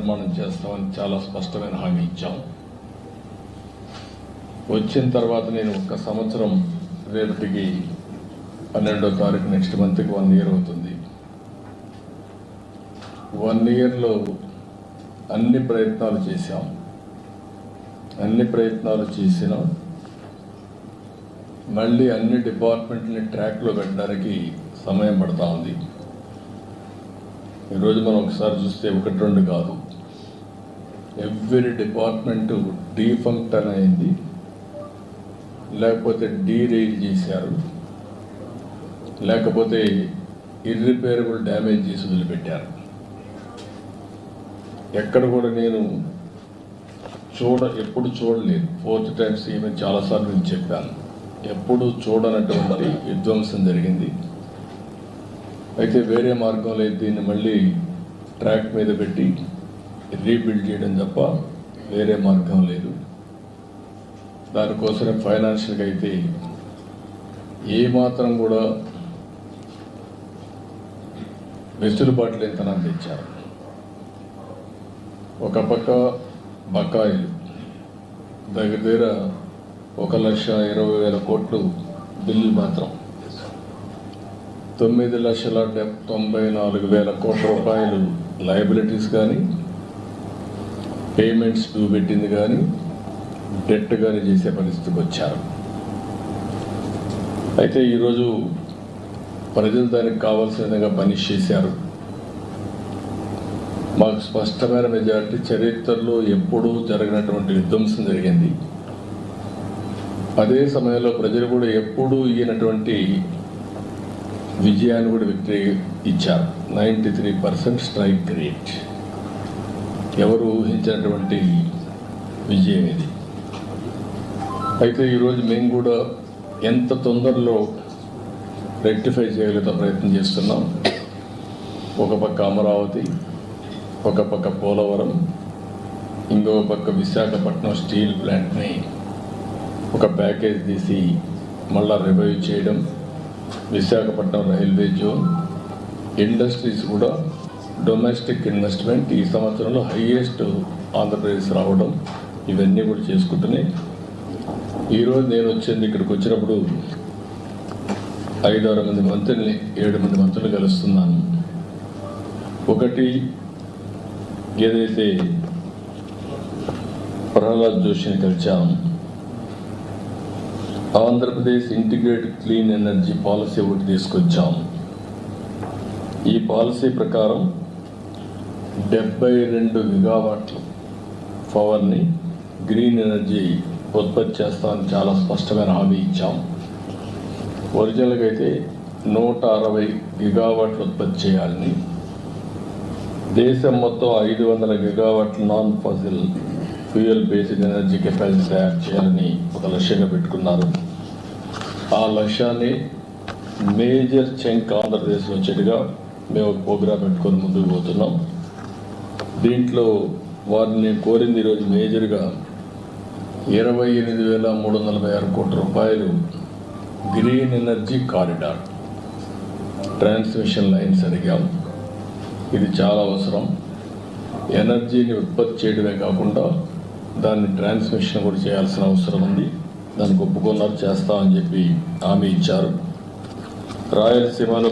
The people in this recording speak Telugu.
నిర్మాణం చేస్తామని చాలా స్పష్టమైన హామీ ఇచ్చాం. వచ్చిన తర్వాత నేను 1 సంవత్సరం రేపటికి 12వ తారీఖు నెక్స్ట్ మంత్కి 1 ఇయర్ అవుతుంది. 1 ఇయర్లో అన్ని ప్రయత్నాలు చేసినా మళ్ళీ అన్ని డిపార్ట్మెంట్ని ట్రాక్లో పెట్టడానికి సమయం పడతా ఉంది. ఈరోజు మనం ఒకసారి చూస్తే 1-2 కాదు, ఎవ్రీ డిపార్ట్మెంటు డీఫంక్టర్ అయింది, లేకపోతే డీరైల్ చేశారు, లేకపోతే ఇర్రిపేరబుల్ డ్యామేజ్ చేసి వదిలిపెట్టారు. ఎక్కడ కూడా నేను ఎప్పుడు చూడలేదు. 4th టైం సీఎం చాలాసార్లు నేను చెప్పాను, ఎప్పుడు చూడనటువంటి విధ్వంసం జరిగింది. అయితే వేరే మార్గం లేదు, దీన్ని మళ్ళీ ట్రాక్ మీద పెట్టి రీబిల్డ్ చేయడం తప్ప వేరే మార్గం లేదు. దానికోసమే ఫైనాన్షియల్గా అయితే ఏమాత్రం కూడా వెసులుబాటు లేనితనాన్ని తెచ్చారు. ఒక పక్క బకాయిలు దగ్గర 1,20,000 కోట్లు బిల్లు మాత్రం 9,94,000 కోట్ల రూపాయలు లయబిలిటీస్ కానీ, పేమెంట్స్ డ్యూ పెట్టింది కానీ, డెట్ కానీ చేసే పరిస్థితికి వచ్చారు. అయితే ఈరోజు ప్రజలు దానికి కావాల్సిన విధంగా పనిష్ చేశారు. మాకు స్పష్టమైన మెజారిటీ, చరిత్రలో ఎప్పుడూ జరగనటువంటి విధ్వంసం జరిగింది. అదే సమయంలో ప్రజలు కూడా ఎప్పుడూ ఈయనటువంటి విజయాన్ని కూడా విక్టరీ ఇచ్చారు. 93% స్ట్రైక్ రేట్, ఎవరు ఊహించినటువంటి విజయం ఇది. అయితే ఈరోజు మేము కూడా ఎంత తొందరలో రెక్టిఫై చేయగలిగే ప్రయత్నం చేస్తున్నాం. ఒక పక్క అమరావతి, ఒక పక్క పోలవరం, ఇంకొక పక్క విశాఖపట్నం స్టీల్ ప్లాంట్ని ఒక ప్యాకేజ్ తీసి మళ్ళా రివైవ్ చేయడం, విశాఖపట్నం రైల్వే జోన్, ఇండస్ట్రీస్ కూడా డొమెస్టిక్ ఇన్వెస్ట్మెంట్ ఈ సంవత్సరంలో హైయెస్ట్ ఆంధ్రప్రదేశ్ రావడం, ఇవన్నీ కూడా చేసుకుంటున్నాయి. ఈరోజు నేను ఇక్కడికి వచ్చినప్పుడు 5-6 మంది మంత్రుల్ని, 7 మంది మంత్రులు కలుస్తున్నాను. ఒకటి ఏదైతే ప్రహ్లాద్ జోషిని కలిచాము, Andhra Pradesh integrated clean energy policy ఒకటి తీసుకొచ్చాము. ఈ పాలసీ ప్రకారం 72 గిగావాట్ల పవర్ని గ్రీన్ ఎనర్జీ ఉత్పత్తి చేస్తామని చాలా స్పష్టమైన హామీ ఇచ్చాం. ఒరిజినల్గా అయితే 160 గిగావాట్లు ఉత్పత్తి చేయాలని, దేశం మొత్తం 500 గిగావాట్ల non fossil fuel based energy capacity తయారు చేయాలని ఒక లక్ష్యంగా పెట్టుకున్నారు. ఆ లక్ష్యాన్ని మేజర్ చంక్ ఆంధ్రప్రదేశ్లో వచ్చేట్టుగా మేము ఒక ప్రోగ్రాం పెట్టుకొని ముందుకు పోతున్నాం. దీంట్లో వారిని కోరింది ఈరోజు మేజర్గా 28,346 కోట్ల రూపాయలు green energy corridor transmission lines అడిగాం. ఇది చాలా అవసరం. ఎనర్జీని ఉత్పత్తి చేయడమే కాకుండా దాన్ని ట్రాన్స్మిషన్ కూడా చేయాల్సిన అవసరం ఉంది. దానికి ఒప్పుకున్నారు, చేస్తామని చెప్పి హామీ ఇచ్చారు. రాయలసీమలో